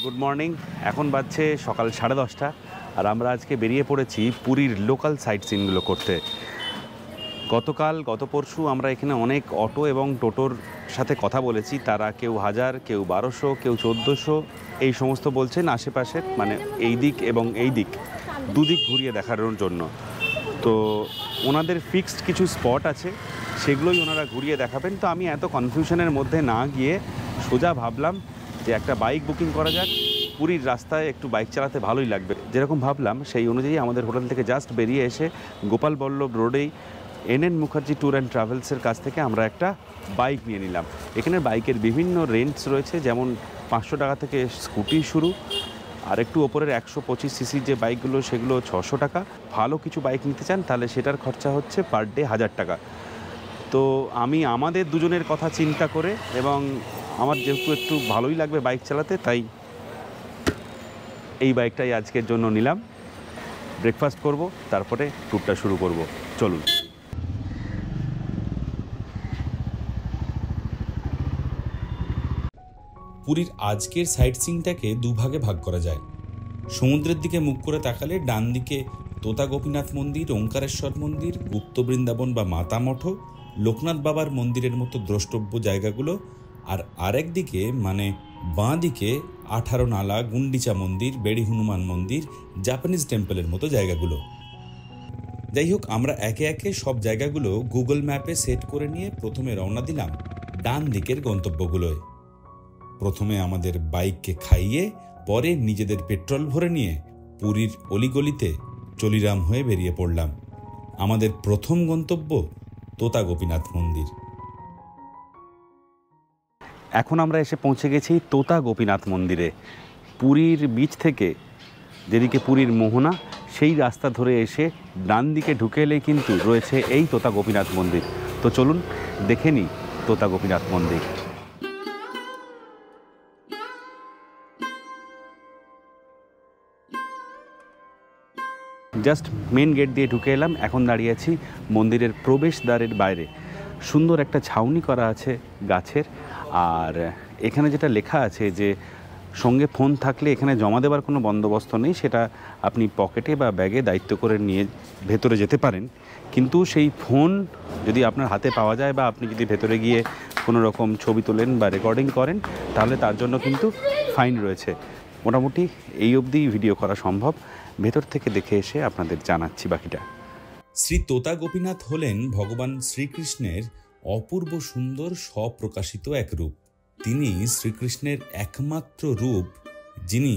Good morning. এখন বাজছে সকাল 10:30 আর আমরা আজকে বেরিয়ে পড়েছি পুরীর লোকাল সাইট সিনগুলো করতে। গত পরশু আমরা এখানে অনেক অটো এবং টোটোর সাথে কথা বলেছি। তারা কেউ 1000, কেউ 1200, কেউ 1400 এই সমস্ত বলছেন আশেপাশের, মানে এই দিক এবং এই দিক দুদিক ঘুরিয়ে দেখানোর জন্য। তো ওনাদের ফিক্সড কিছু স্পট আছে, সেগুলোই ওনারা ঘুরিয়ে দেখাবেন। তো আমি এত কনফিউশনের মধ্যে না গিয়ে সোজা ভাবলাম যে একটা বাইক বুকিং করা যাক। পুরীর রাস্তায় একটু বাইক চালাতে ভালোই লাগবে, যেরকম ভাবলাম সেই অনুযায়ী আমাদের হোটেল থেকে জাস্ট বেরিয়ে এসে গোপাল বল্লভ রোডেই NN মুখার্জি ট্যুর অ্যান্ড ট্রাভেলসের কাছ থেকে আমরা একটা বাইক নিয়ে নিলাম। এখানে বাইকের বিভিন্ন রেঞ্জ রয়েছে, যেমন 500 টাকা থেকে স্কুটি শুরু, আর একটু ওপরের 125 সিসির যে বাইকগুলো সেগুলো 600 টাকা। ভালো কিছু বাইক নিতে চান তাহলে সেটার খরচা হচ্ছে পার ডে 1000 টাকা। তো আমি আমাদের দুজনের কথা চিন্তা করে এবং আমার যেহেতু একটু ভালোই লাগবে বাইক চালাতে, তাই এই বাইকটাই আজকের জন্য নিলাম। ব্রেকফাস্ট করব, তারপরে ট্যুরটা শুরু করব। চলুন। পুরীর আজকের সাইট সিইংটাকে দুভাগে ভাগ করা যায়। সমুদ্রের দিকে মুখ করে তাকালে ডান দিকে তোতা গোপীনাথ মন্দির, ওঙ্কারেশ্বর মন্দির, গুপ্ত বৃন্দাবন বা মাতা মঠ, লোকনাথ বাবার মন্দিরের মতো দ্রষ্টব্য জায়গাগুলো, আর আরেক দিকে মানে বাঁ দিকে 18 নালা, গুন্ডিচা মন্দির, বেড়ি হনুমান মন্দির, জাপানিজ টেম্পলের মতো জায়গাগুলো। যাই হোক, আমরা একে একে সব জায়গাগুলো গুগল ম্যাপে সেট করে নিয়ে প্রথমে রওনা দিলাম ডান দিকের গন্তব্যগুলোয়। প্রথমে আমাদের বাইককে খাইয়ে, পরে নিজেদের পেট্রোল ভরে নিয়ে পুরীর অলিগলিতে চলিরাম হয়ে বেরিয়ে পড়লাম। আমাদের প্রথম গন্তব্য তোতা গোপীনাথ মন্দির। এখন আমরা এসে পৌঁছে গেছি তোতা গোপীনাথ মন্দিরে। পুরীর বিচ থেকে যেদিকে পুরীর মোহনা, সেই রাস্তা ধরে এসে ডান দিকে ঢুকে এলেই কিন্তু রয়েছে এই তোতা গোপীনাথ মন্দির। তো চলুন দেখে নিই তোতা গোপীনাথ মন্দির। জাস্ট মেন গেট দিয়ে ঢুকে এলাম। এখন দাঁড়িয়ে আছি মন্দিরের প্রবেশদ্বারের বাইরে। সুন্দর একটা ছাউনি করা আছে গাছের, আর এখানে যেটা লেখা আছে যে সঙ্গে ফোন থাকলে এখানে জমা দেওয়ার কোনো বন্দোবস্ত নেই, সেটা আপনি পকেটে বা ব্যাগে দায়িত্ব করে নিয়ে ভেতরে যেতে পারেন। কিন্তু সেই ফোন যদি আপনার হাতে পাওয়া যায় বা আপনি যদি ভেতরে গিয়ে কোনো রকম ছবি তোলেন বা রেকর্ডিং করেন, তাহলে তার জন্য কিন্তু ফাইন রয়েছে। মোটামুটি এই অবধি ভিডিও করা সম্ভব। ভেতর থেকে দেখে এসে আপনাদের জানাচ্ছি বাকিটা। শ্রী তোতা গোপীনাথ হলেন ভগবান শ্রীকৃষ্ণের অপূর্ব সুন্দর স্বপ্রকাশিত এক রূপ। তিনি শ্রীকৃষ্ণের একমাত্র রূপ যিনি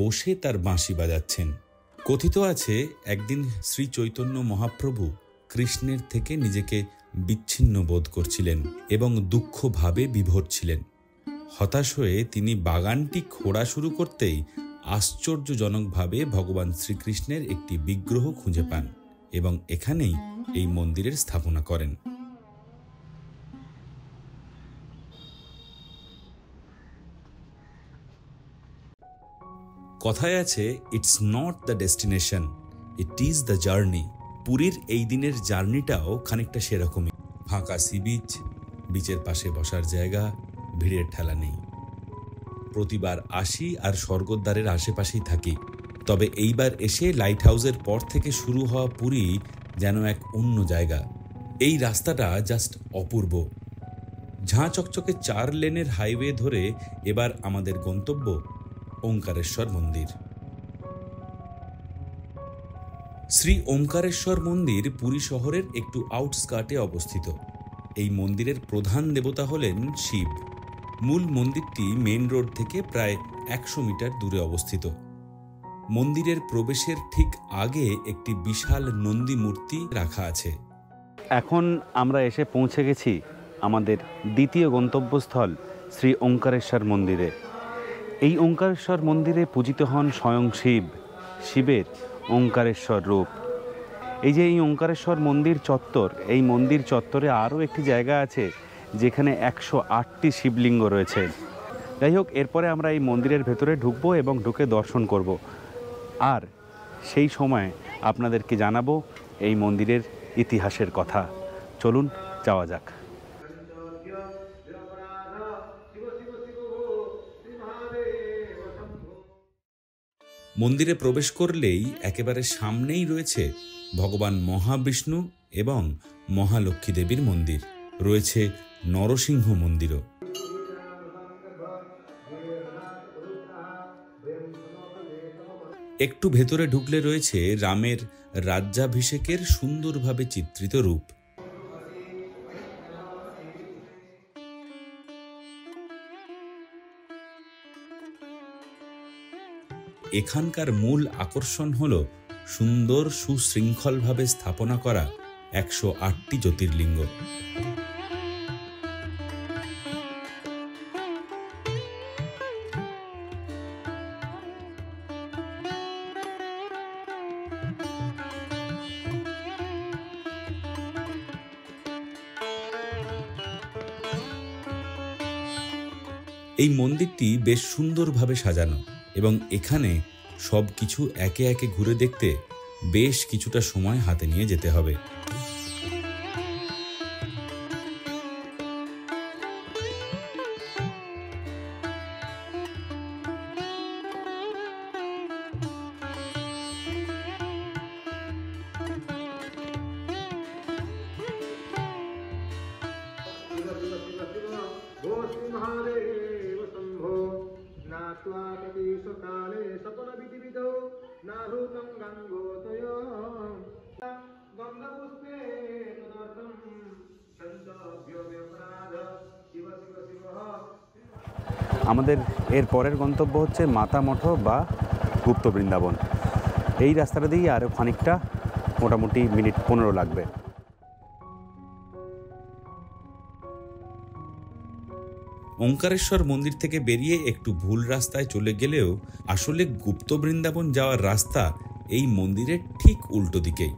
বসে তার বাঁশি বাজাচ্ছেন। কথিত আছে একদিন শ্রী চৈতন্য মহাপ্রভু কৃষ্ণের থেকে নিজেকে বিচ্ছিন্ন বোধ করছিলেন এবং দুঃখ ভাবে বিভোর ছিলেন। হতাশ হয়ে তিনি বাগানটি খোঁড়া শুরু করতেই আশ্চর্যজনকভাবে ভগবান শ্রীকৃষ্ণের একটি বিগ্রহ খুঁজে পান এবং এখানেই এই মন্দিরের স্থাপনা করেন। কথায় আছে, it's not the destination, it is the journey. পুরীর এই দিনের জার্নিটাও খানিকটা সেরকমই। ফাঁকা সি বিচ, বিচের পাশে বসার জায়গা, ভিড়ের ঠেলা নেই। প্রতিবার আসি আর স্বর্গদ্বারের আশেপাশেই থাকি, তবে এইবার এসে লাইট হাউসের পর থেকে শুরু হওয়া পুরী যেন এক অন্য জায়গা। এই রাস্তাটা জাস্ট অপূর্ব। ঝাঁ চকচকে 4 লেনের হাইওয়ে ধরে এবার আমাদের গন্তব্য ওঙ্কারেশ্বর মন্দির। শ্রী ওঙ্কারেশ্বর মন্দির পুরী শহরের একটু আউটস্কার্টে অবস্থিত। এই মন্দিরের প্রধান দেবতা হলেন শিব। মূল মন্দিরটি মেন রোড থেকে প্রায় 100 মিটার দূরে অবস্থিত। মন্দিরের প্রবেশের ঠিক আগে একটি বিশাল নন্দী মূর্তি রাখা আছে। এখন আমরা এসে পৌঁছে গেছি আমাদের দ্বিতীয় গন্তব্যস্থল শ্রী ওঙ্কারেশ্বর মন্দিরে। এই ওঙ্কারেশ্বর মন্দিরে পূজিত হন স্বয়ং শিব, শিবের ওঙ্কারেশ্বর রূপ। এই যে এই ওঙ্কারেশ্বর মন্দির চত্বর, এই মন্দির চত্বরে আরও একটি জায়গা আছে যেখানে 108টি শিবলিঙ্গ রয়েছে। যাই হোক, এরপরে আমরা এই মন্দিরের ভেতরে ঢুকবো এবং ঢুকে দর্শন করব, আর সেই সময় আপনাদেরকে জানাবো এই মন্দিরের ইতিহাসের কথা। চলুন যাওয়া যাক। মন্দিরে প্রবেশ করলেই একেবারে সামনেই রয়েছে ভগবান মহাবিষ্ণু এবং মহালক্ষ্মী দেবীর মন্দির, রয়েছে নরসিংহ মন্দিরও। একটু ভেতরে ঢুকলে রয়েছে রামের রাজ্যাভিষেকের সুন্দরভাবে চিত্রিত রূপ। এখানকার মূল আকর্ষণ হল সুন্দর সুশৃঙ্খলভাবে স্থাপনা করা 108টি জ্যোতির্লিঙ্গ। এই মন্দিরটি বেশ সুন্দরভাবে সাজানো এবং এখানে সব কিছু একে একে ঘুরে দেখতে বেশ কিছুটা সময় হাতে নিয়ে যেতে হবে। আমাদের এর পরের গন্তব্য হচ্ছে মাতামঠ বা গুপ্ত বৃন্দাবন। এই রাস্তাটা দিয়ে আরও খানিকটা, মোটামুটি মিনিট 15 লাগবে। ওঙ্কারেশ্বর মন্দির থেকে বেরিয়ে একটু ভুল রাস্তায় চলে গেলেও আসলে গুপ্ত বৃন্দাবন যাওয়ার রাস্তা এই মন্দিরের ঠিক উল্টো দিকেই।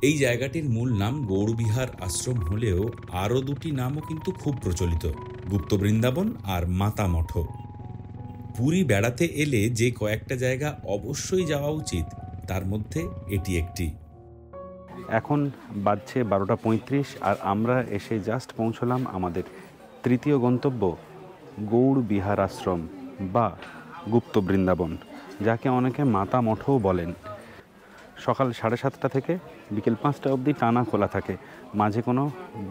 এই জায়গাটির মূল নাম গৌড়বিহার আশ্রম হলেও আরও দুটি নামও কিন্তু খুব প্রচলিত, গুপ্ত বৃন্দাবন আর মাতামঠ। পুরী বেড়াতে এলে যে কয়েকটা জায়গা অবশ্যই যাওয়া উচিত তার মধ্যে এটি একটি। এখন বাজছে 12:35 আর আমরা এসে জাস্ট পৌঁছলাম আমাদের তৃতীয় গন্তব্য গৌড়বিহার আশ্রম বা গুপ্ত বৃন্দাবন, যাকে অনেকে মাতামঠও বলেন। সকাল 7:30 থেকে বিকেল 5টা অবধি টানা খোলা থাকে, মাঝে কোনো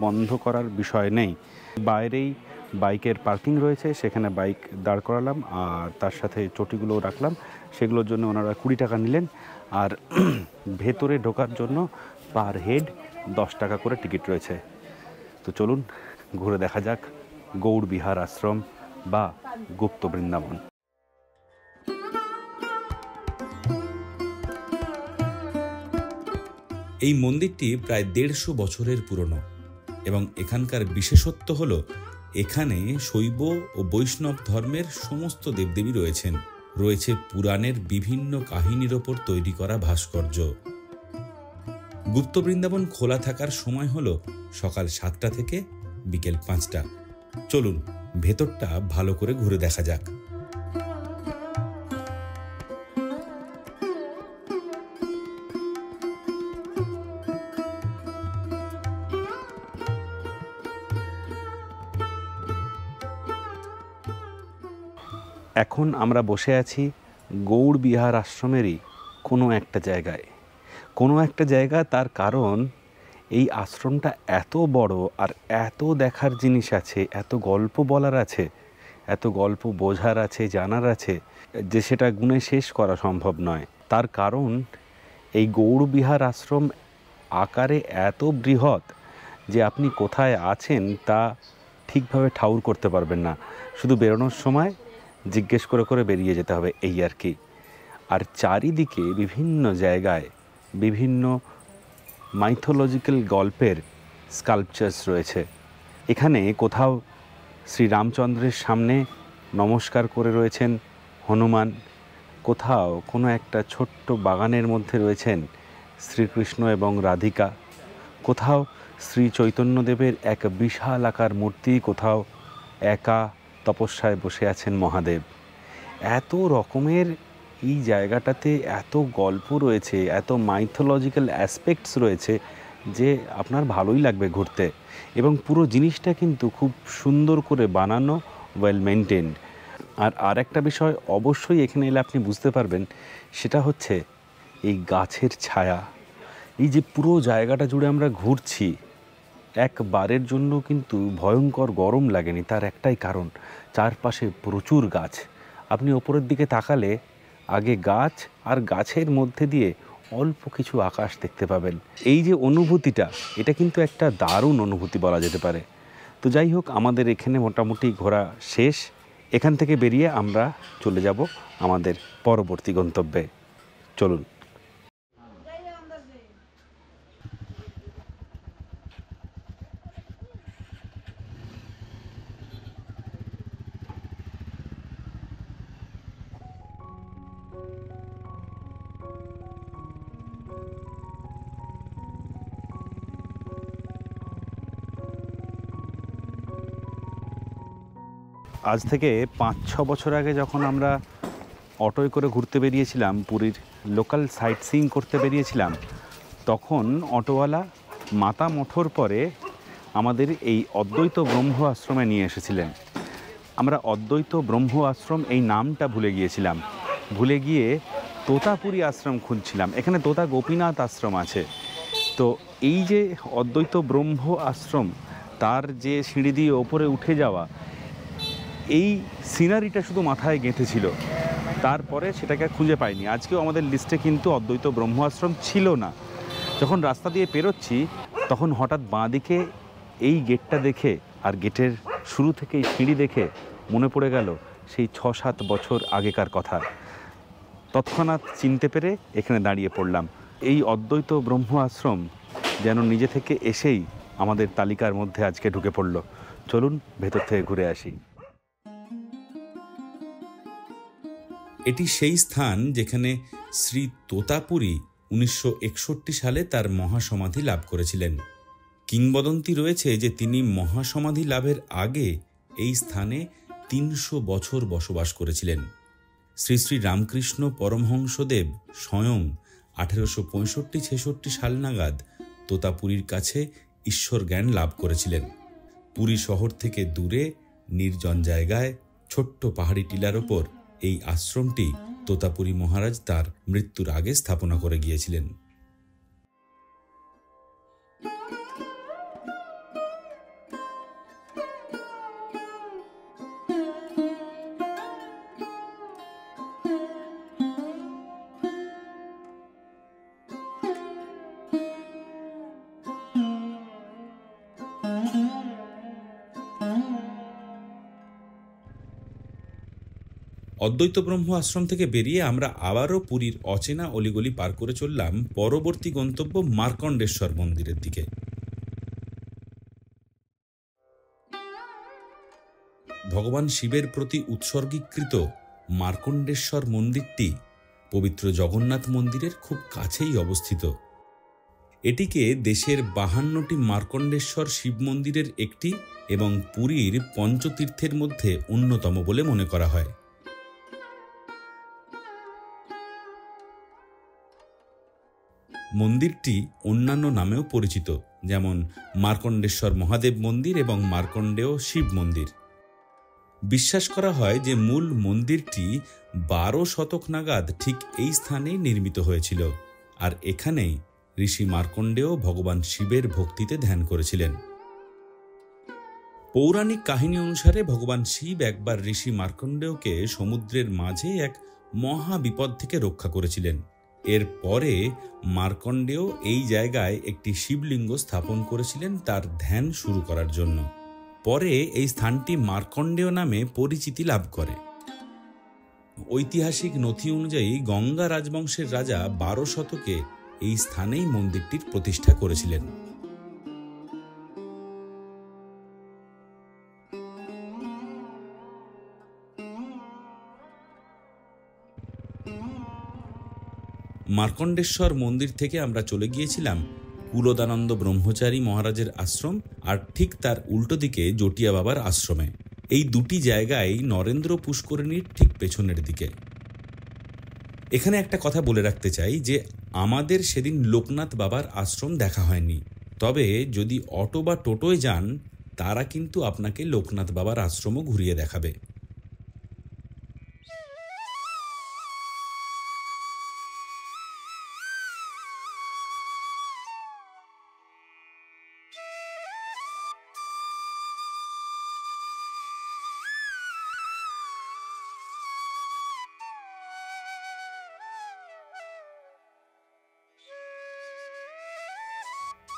বন্ধ করার বিষয় নেই। বাইরেই বাইকের পার্কিং রয়েছে, সেখানে বাইক দাঁড় করালাম আর তার সাথে চটিগুলোও রাখলাম। সেগুলোর জন্য ওনারা 20 টাকা নিলেন আর ভেতরে ঢোকার জন্য পার হেড 10 টাকা করে টিকিট রয়েছে। তো চলুন ঘুরে দেখা যাক গৌড়বিহার আশ্রম বা গুপ্ত বৃন্দাবন। এই মন্দিরটি প্রায় 150 বছরের পুরনো এবং এখানকার বিশেষত্ব হল এখানে শৈব ও বৈষ্ণব ধর্মের সমস্ত দেবদেবী রয়েছেন। রয়েছে পুরাণের বিভিন্ন কাহিনীর ওপর তৈরি করা ভাস্কর্য। গুপ্ত বৃন্দাবন খোলা থাকার সময় হল সকাল 7টা থেকে বিকেল 5টা। চলুন ভেতরটা ভালো করে ঘুরে দেখা যাক। এখন আমরা বসে আছি গৌড়বিহার আশ্রমেরই কোনো একটা জায়গা। তার কারণ এই আশ্রমটা এত বড় আর এত দেখার জিনিস আছে, এত গল্প বলার আছে, এত গল্প বোঝার আছে, জানার আছে, যে সেটা গুণে শেষ করা সম্ভব নয়। তার কারণ এই গৌড়বিহার আশ্রম আকারে এত বৃহৎ যে আপনি কোথায় আছেন তা ঠিকভাবে ঠাউর করতে পারবেন না। শুধু বেরোনোর সময় জিজ্ঞেস করে করে বেরিয়ে যেতে হবে, এই আর কি। আর চারিদিকে বিভিন্ন জায়গায় বিভিন্ন মাইথোলজিক্যাল গল্পের স্কাল্পচার্স রয়েছে। এখানে কোথাও শ্রীরামচন্দ্রের সামনে নমস্কার করে রয়েছেন হনুমান, কোথাও কোনো একটা ছোট্ট বাগানের মধ্যে রয়েছেন শ্রীকৃষ্ণ এবং রাধিকা, কোথাও শ্রী চৈতন্যদেবের এক বিশাল আকার মূর্তি, কোথাও একা তপস্যায় বসে আছেন মহাদেব। এত রকমের এই জায়গাটাতে এত গল্প রয়েছে, এত মাইথোলজিক্যাল অ্যাসপেক্টস রয়েছে যে আপনার ভালোই লাগবে ঘুরতে। এবং পুরো জিনিসটা কিন্তু খুব সুন্দর করে বানানো, ওয়েল মেনটেন্ড। আর একটা বিষয় অবশ্যই এখানে এলে আপনি বুঝতে পারবেন, সেটা হচ্ছে এই গাছের ছায়া। এই যে পুরো জায়গাটা জুড়ে আমরা ঘুরছি, একবারের জন্য কিন্তু ভয়ঙ্কর গরম লাগেনি। তার একটাই কারণ, চারপাশে প্রচুর গাছ। আপনি ওপরের দিকে তাকালে আগে গাছ, আর গাছের মধ্যে দিয়ে অল্প কিছু আকাশ দেখতে পাবেন। এই যে অনুভূতিটা, এটা কিন্তু একটা দারুণ অনুভূতি বলা যেতে পারে। তো যাই হোক, আমাদের এখানে মোটামুটি ঘোরা শেষ। এখান থেকে বেরিয়ে আমরা চলে যাব আমাদের পরবর্তী গন্তব্যে। চলুন। আজ থেকে 5-6 বছর আগে যখন আমরা অটোয় করে ঘুরতে বেরিয়েছিলাম, পুরীর লোকাল সাইট সিইং করতে বেরিয়েছিলাম, তখন অটোওয়ালা মাতা মঠর পরে আমাদের এই অদ্বৈত ব্রহ্ম আশ্রমে নিয়ে এসেছিলেন। আমরা অদ্বৈত ব্রহ্ম আশ্রম এই নামটা ভুলে গিয়েছিলাম। ভুলে গিয়ে তোতাপুরী আশ্রম খুঁজছিলাম। এখানে তোতা গোপীনাথ আশ্রম আছে। তো এই যে অদ্বৈত ব্রহ্ম আশ্রম, তার যে সিঁড়ি দিয়ে ওপরে উঠে যাওয়া, এই সিনারিটা শুধু মাথায় গেঁথেছিল। তারপরে সেটাকে খুঁজে পাইনি। আজকেও আমাদের লিস্টে কিন্তু অদ্বৈত ব্রহ্ম আশ্রম ছিল না। যখন রাস্তা দিয়ে পেরোচ্ছি, তখন হঠাৎ বাঁ দিকে এই গেটটা দেখে, আর গেটের শুরু থেকে এই সিঁড়ি দেখে মনে পড়ে গেল সেই 6-7 বছর আগেকার কথা। তৎক্ষণাৎ চিনতে পেরে এখানে দাঁড়িয়ে পড়লাম। এই অদ্বৈত ব্রহ্ম আশ্রম যেন নিজে থেকে এসেই আমাদের তালিকার মধ্যে আজকে ঢুকে পড়ল। চলুন ভেতর থেকে ঘুরে আসি। এটি সেই স্থান যেখানে শ্রী তোতাপুরী 1961 সালে তার মহাসমাধি লাভ করেছিলেন। কিংবদন্তি রয়েছে যে তিনি মহাসমাধি লাভের আগে এই স্থানে 300 বছর বসবাস করেছিলেন। শ্রী শ্রী রামকৃষ্ণ পরমহংসদেব স্বয়ং 1865-66 সাল নাগাদ তোতাপুরীর কাছে ঈশ্বর জ্ঞান লাভ করেছিলেন। পুরী শহর থেকে দূরে নির্জন জায়গায় ছোট্ট পাহাড়ি টিলার ওপর এই আশ্রমটি তোতাপুরী মহারাজ তার মৃত্যুর আগে স্থাপনা করে গিয়েছিলেন। অদ্বৈত ব্রহ্ম আশ্রম থেকে বেরিয়ে আমরা আবারও পুরীর অচেনা অলিগলি পার করে চললাম পরবর্তী গন্তব্য মার্কণ্ডেশ্বর মন্দিরের দিকে। ভগবান শিবের প্রতি উৎসর্গীকৃত মার্কণ্ডেশ্বর মন্দিরটি পবিত্র জগন্নাথ মন্দিরের খুব কাছেই অবস্থিত। এটিকে দেশের 52টি মার্কণ্ডেশ্বর শিব মন্দিরের একটি এবং পুরীর পঞ্চতীর্থের মধ্যে অন্যতম বলে মনে করা হয়। মন্দিরটি অন্যান্য নামেও পরিচিত, যেমন মার্কণ্ডেশ্বর মহাদেব মন্দির এবং মার্কণ্ডেয় শিব মন্দির। বিশ্বাস করা হয় যে মূল মন্দিরটি 12 শতক নাগাদ ঠিক এই স্থানেই নির্মিত হয়েছিল, আর এখানেই ঋষি মার্কণ্ডেয় ভগবান শিবের ভক্তিতে ধ্যান করেছিলেন। পৌরাণিক কাহিনী অনুসারে ভগবান শিব একবার ঋষি মার্কণ্ডেয়কে সমুদ্রের মাঝে এক মহা বিপদ থেকে রক্ষা করেছিলেন। এর পরে মার্কণ্ডেয় এই জায়গায় একটি শিবলিঙ্গ স্থাপন করেছিলেন তার ধ্যান শুরু করার জন্য। পরে এই স্থানটি মার্কণ্ডেয় নামে পরিচিতি লাভ করে। ঐতিহাসিক নথি অনুযায়ী গঙ্গা রাজবংশের রাজা 12 শতকে এই স্থানেই মন্দিরটির প্রতিষ্ঠা করেছিলেন। মার্কণ্ডেশ্বর মন্দির থেকে আমরা চলে গিয়েছিলাম কুলদানন্দ ব্রহ্মচারী মহারাজের আশ্রম, আর ঠিক তার উল্টো দিকে জটিয়া বাবার আশ্রমে। এই দুটি জায়গায় নরেন্দ্র পুষ্করিণীর ঠিক পেছনের দিকে। এখানে একটা কথা বলে রাখতে চাই যে আমাদের সেদিন লোকনাথ বাবার আশ্রম দেখা হয়নি, তবে যদি অটো বা টোটোয় যান তারা কিন্তু আপনাকে লোকনাথ বাবার আশ্রমও ঘুরিয়ে দেখাবে।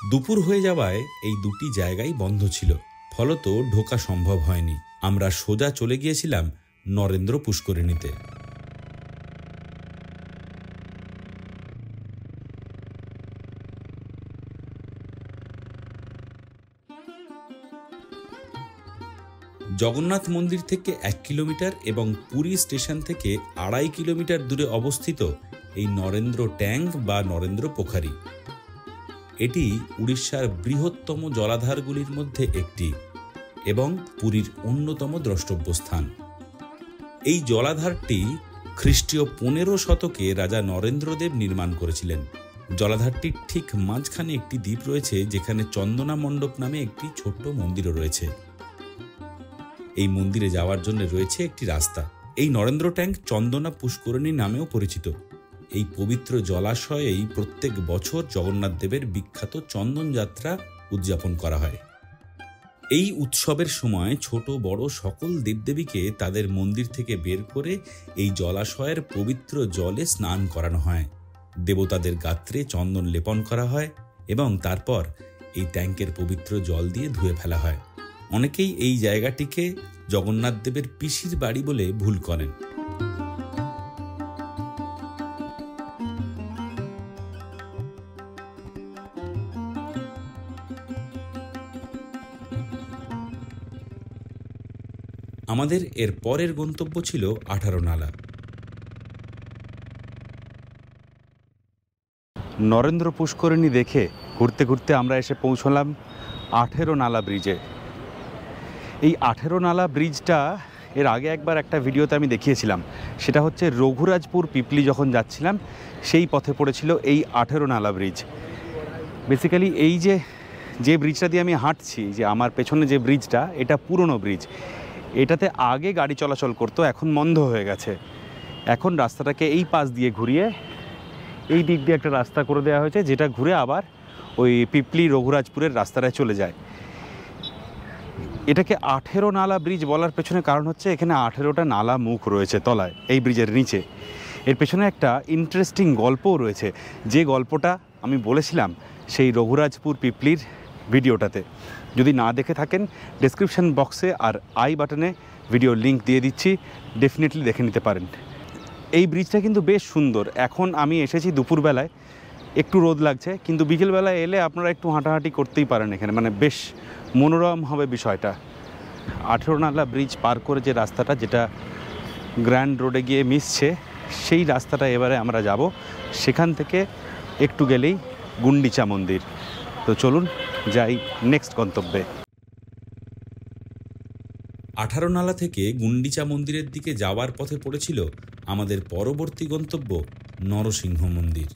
দুপুর হয়ে যাওয়ায় এই দুটি জায়গাই বন্ধ ছিল, ফলত ঢোকা সম্ভব হয়নি। আমরা সোজা চলে গিয়েছিলাম নরেন্দ্র পুষ্করিণীতে। জগন্নাথ মন্দির থেকে 1 কিলোমিটার এবং পুরী স্টেশন থেকে 2.5 কিলোমিটার দূরে অবস্থিত এই নরেন্দ্র ট্যাঙ্ক বা নরেন্দ্র পোখারি। এটি উড়িষ্যার বৃহত্তম জলাধারগুলির মধ্যে একটি এবং পুরীর অন্যতম দ্রষ্টব্য স্থান। এই জলাধারটি খ্রিস্টীয় 15 শতকে রাজা নরেন্দ্রদেব নির্মাণ করেছিলেন। জলাধারটির ঠিক মাঝখানে একটি দ্বীপ রয়েছে, যেখানে চন্দনা মণ্ডপ নামে একটি ছোট্ট মন্দিরও রয়েছে। এই মন্দিরে যাওয়ার জন্য রয়েছে একটি রাস্তা। এই নরেন্দ্র ট্যাঙ্ক চন্দনা পুষ্করিণী নামেও পরিচিত। এই পবিত্র জলাশয়েই প্রত্যেক বছর জগন্নাথ দেবের বিখ্যাত চন্দন যাত্রা উদযাপন করা হয়। এই উৎসবের সময় ছোট বড় সকল দেবদেবীকে তাদের মন্দির থেকে বের করে এই জলাশয়ের পবিত্র জলে স্নান করানো হয়। দেবতাদের গাত্রে চন্দন লেপন করা হয় এবং তারপর এই ট্যাঙ্কের পবিত্র জল দিয়ে ধুয়ে ফেলা হয়। অনেকেই এই জায়গাটিকে জগন্নাথ দেবের পিসির বাড়ি বলে ভুল করেন। আমাদের এর পরের গন্তব্য ছিল 18 নালা। নরেন্দ্র পুষ্করিণী দেখে ঘুরতে ঘুরতে আমরা এসে পৌঁছলাম 18 নালা ব্রিজে। এই 18 নালা ব্রিজটা এর আগে একবার একটা ভিডিওতে আমি দেখিয়েছিলাম। সেটা হচ্ছে রঘুরাজপুর পিপলি যখন যাচ্ছিলাম সেই পথে পড়েছিল এই 18 নালা ব্রিজ। বেসিক্যালি এই যে ব্রিজটা দিয়ে আমি হাঁটছি, যে আমার পেছনে যে ব্রিজটা, এটা পুরনো ব্রিজ। এটাতে আগে গাড়ি চলাচল করতো, এখন বন্ধ হয়ে গেছে। এখন রাস্তাটাকে এই পাশ দিয়ে ঘুরিয়ে এই দিক দিয়ে একটা রাস্তা করে দেওয়া হয়েছে, যেটা ঘুরে আবার ওই পিপলি রঘুরাজপুরের রাস্তাটায় চলে যায়। এটাকে 18 নালা ব্রিজ বলার পেছনে কারণ হচ্ছে এখানে 18টা নালা মুখ রয়েছে তলায়, এই ব্রিজের নিচে। এর পেছনে একটা ইন্টারেস্টিং গল্পও রয়েছে, যে গল্পটা আমি বলেছিলাম সেই রঘুরাজপুর পিপলির ভিডিওটাতে। যদি না দেখে থাকেন, ডেসক্রিপশন বক্সে আর আই বাটনে ভিডিও লিঙ্ক দিয়ে দিচ্ছি, ডেফিনেটলি দেখে নিতে পারেন। এই ব্রিজটা কিন্তু বেশ সুন্দর। এখন আমি এসেছি দুপুরবেলায়, একটু রোদ লাগছে, কিন্তু বিকেলবেলায় এলে আপনারা একটু হাঁটাহাঁটি করতেই পারেন এখানে, মানে বেশ মনোরম হবে বিষয়টা। 18 নালা ব্রিজ পার করে যে রাস্তাটা, যেটা গ্র্যান্ড রোডে গিয়ে মিশছে, সেই রাস্তাটা এবারে আমরা যাব। সেখান থেকে একটু গেলেই গুন্ডিচা মন্দির। তো চলুন যাই নেক্সট গন্তব্যে। 18 নালা থেকে গুন্ডিচা মন্দিরের দিকে যাওয়ার পথে পড়েছিল আমাদের পরবর্তী গন্তব্য নরসিংহ মন্দির।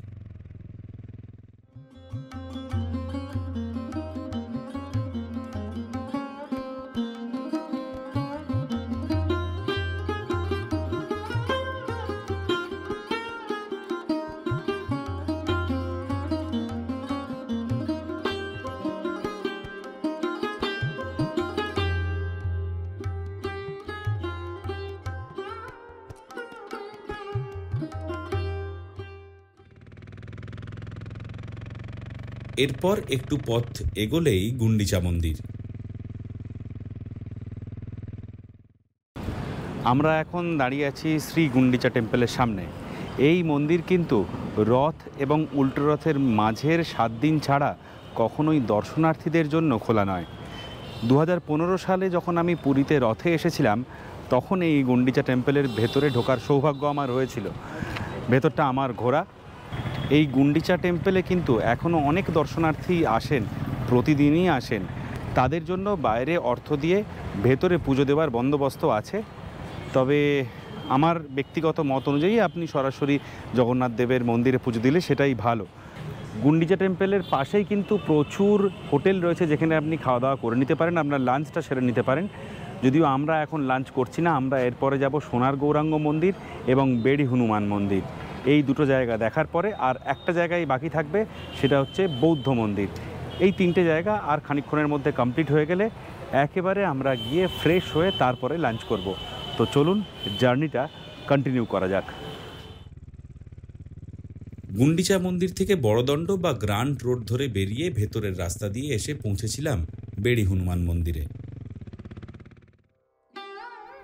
এরপর একটু পথ এগোলেই গুন্ডিচা মন্দির। আমরা এখন দাঁড়িয়ে আছি শ্রী গুন্ডিচা টেম্পলের সামনে। এই মন্দির কিন্তু রথ এবং উল্টো রথের মাঝের 7 দিন ছাড়া কখনোই দর্শনার্থীদের জন্য খোলা নয়। 2015 সালে যখন আমি পুরীতে রথে এসেছিলাম, তখন এই গুন্ডিচা টেম্পলের ভেতরে ঢোকার সৌভাগ্য আমার হয়েছিল। ভেতরটা আমার ঘোরা। এই গুন্ডিচা টেম্পলে কিন্তু এখনও অনেক দর্শনার্থী আসেন, প্রতিদিনই আসেন। তাদের জন্য বাইরে অর্থ দিয়ে ভেতরে পুজো দেওয়ার বন্দোবস্ত আছে। তবে আমার ব্যক্তিগত মত অনুযায়ী আপনি সরাসরি জগন্নাথ দেবের মন্দিরে পুজো দিলে সেটাই ভালো। গুন্ডিচা টেম্পলের পাশেই কিন্তু প্রচুর হোটেল রয়েছে, যেখানে আপনি খাওয়া দাওয়া করে নিতে পারেন, আপনার লাঞ্চটা সেরে নিতে পারেন। যদিও আমরা এখন লাঞ্চ করছি না, আমরা এরপরে যাব সোনার গৌরাঙ্গ মন্দির এবং বেড়ি হনুমান মন্দির। এই দুটো জায়গা দেখার পরে আর একটা জায়গায় বাকি থাকবে, সেটা হচ্ছে বৌদ্ধ মন্দির। এই 3টে জায়গা আর খানিকক্ষণের মধ্যে কমপ্লিট হয়ে গেলে একেবারে আমরা গিয়ে ফ্রেশ হয়ে তারপরে লাঞ্চ করব। তো চলুন জার্নিটা কন্টিনিউ করা যাক। গুন্ডিচা মন্দির থেকে বড়দণ্ড বা গ্রান্ট রোড ধরে বেরিয়ে ভেতরের রাস্তা দিয়ে এসে পৌঁছেছিলাম বেড়ি হনুমান মন্দিরে।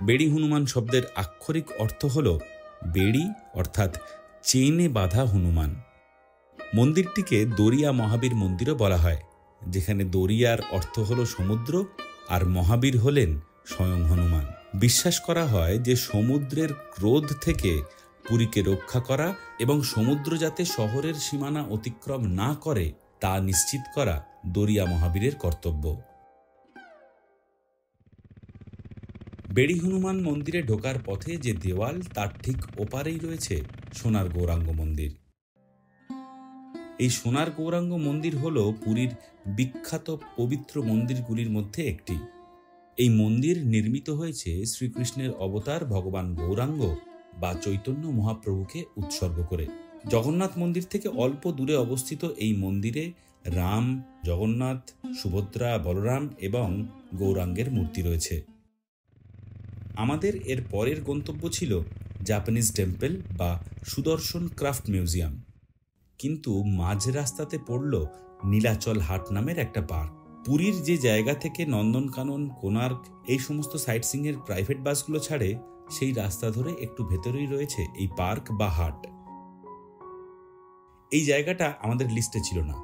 বেড়ি হনুমান শব্দের আক্ষরিক অর্থ হল বেড়ি অর্থাৎ চেনে বাঁধা হনুমান। মন্দিরটিকে দরিয়া মহাবীর মন্দিরও বলা হয়, যেখানে দরিয়ার অর্থ হল সমুদ্র আর মহাবীর হলেন স্বয়ং হনুমান। বিশ্বাস করা হয় যে সমুদ্রের ক্রোধ থেকে পুরীকে রক্ষা করা এবং সমুদ্র যাতে শহরের সীমানা অতিক্রম না করে তা নিশ্চিত করা দরিয়া মহাবীরের কর্তব্য। বেড়ি হনুমান মন্দিরে ঢোকার পথে যে দেওয়াল তার ঠিক ওপারেই রয়েছে সোনার গৌরাঙ্গ মন্দির। এই সোনার গৌরাঙ্গ মন্দির হল পুরীর বিখ্যাত পবিত্র মন্দিরগুলির মধ্যে একটি। এই মন্দির নির্মিত হয়েছে শ্রীকৃষ্ণের অবতার ভগবান গৌরাঙ্গ বা চৈতন্য মহাপ্রভুকে উৎসর্গ করে। জগন্নাথ মন্দির থেকে অল্প দূরে অবস্থিত এই মন্দিরে রাম, জগন্নাথ, সুভদ্রা, বলরাম এবং গৌরাঙ্গের মূর্তি রয়েছে। আমাদের এর পরের গন্তব্য ছিল জাপানিজ টেম্পল বা সুদর্শন ক্রাফট মিউজিয়াম, কিন্তু মাঝ রাস্তাতে পড়ল নীলাচল হাট নামের একটা পার্ক। পুরীর যে জায়গা থেকে নন্দনকানন, কোণার্ক এই সমস্ত সাইট সিইংয়ের প্রাইভেট বাসগুলো ছাড়ে, সেই রাস্তা ধরে একটু ভেতরেই রয়েছে এই পার্ক বা হাট। এই জায়গাটা আমাদের লিস্টে ছিল না,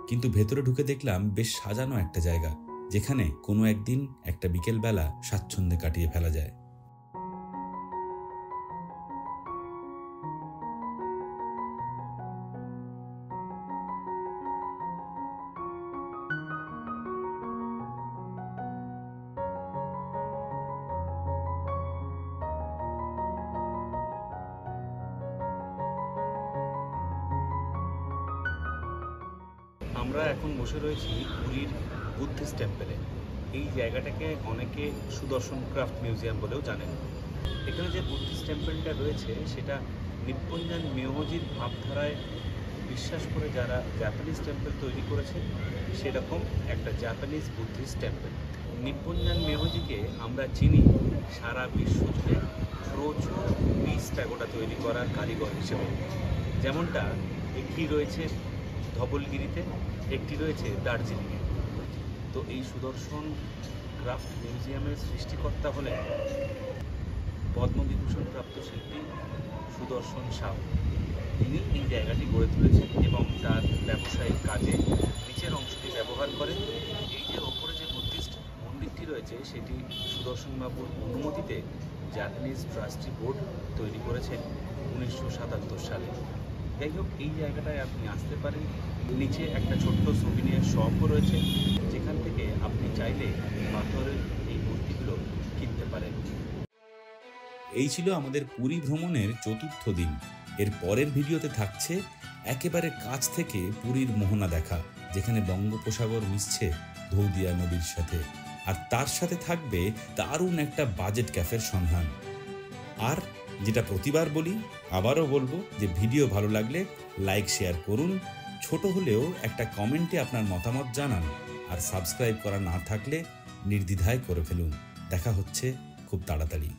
কিন্তু ভেতরে ঢুকে দেখলাম বেশ সাজানো একটা জায়গা, যেখানে কোনো একদিন একটা বিকেলবেলা স্বাচ্ছন্দ্যে কাটিয়ে ফেলা যায়। আমরা এখন বসে রয়েছি পুরীর বুদ্ধিস্ট টেম্পলে। এই জায়গাটাকে অনেকে সুদর্শন ক্রাফট মিউজিয়াম বলেও জানেন। এখানে যে বুদ্ধিস্ট টেম্পলটা রয়েছে সেটা নিপ্পনজান মিয়োজির ভাবধারায় বিশ্বাস করে যারা জাপানিজ টেম্পল তৈরি করেছে, সেরকম একটা জাপানিজ বুদ্ধিস্ট টেম্পল। নিপ্পনজান মিয়োজিকে আমরা চিনি সারা বিশ্ব জুড়ে প্রচুর পিস প্যাগোডা তৈরি করার কারিগর হিসেবে। যেমনটা একটি রয়েছে ধবলগিরিতে, একটি রয়েছে দার্জিলিংয়ে। তো এই সুদর্শন ক্রাফট মিউজিয়ামের সৃষ্টিকর্তা হলেন পদ্মবিভূষণ প্রাপ্ত শিল্পী সুদর্শন সাউ। তিনি এই জায়গাটি গড়ে তুলেছেন এবং তার ব্যবসায়িক কাজে নিচের অংশটি ব্যবহার করেন। এই যে ওপরে যে বুদ্ধিস্ট মন্দিরটি রয়েছে সেটি সুদর্শন বাবুর অনুমতিতে জাপানিজ ট্রাস্টি বোর্ড তৈরি করেছেন 1977 সালে। যাই হোক, এই জায়গাটায় আপনি আসতে পারেন। নিচে একটা ছোট্ট সুভিনিয়ার শপও রয়েছে, যেখান থেকে আপনি চাইলে পাথরের এই মূর্তিগুলো কিনতে পারেন। এই ছিল আমাদের পুরী ভ্রমণের চতুর্থ দিন। এর পরের ভিডিওতে থাকছে একেবারে কাছ থেকে পুরীর মোহনা দেখা, যেখানে বঙ্গোপসাগর মিশছে ধৌদিয়া নদীর সাথে, আর তার সাথে থাকবে দারুণ একটা বাজেট ক্যাফের সন্ধান। আর যেটা প্রতিবার বলি, আবারও বলবো যে ভিডিও ভালো লাগলে লাইক শেয়ার করুন, ছোট হলেও একটা কমেন্টে আপনার মতামত জানান, আর সাবস্ক্রাইব করা না থাকলে নির্দ্বিধায় করে ফেলুন। দেখা হচ্ছে খুব তাড়াতাড়ি।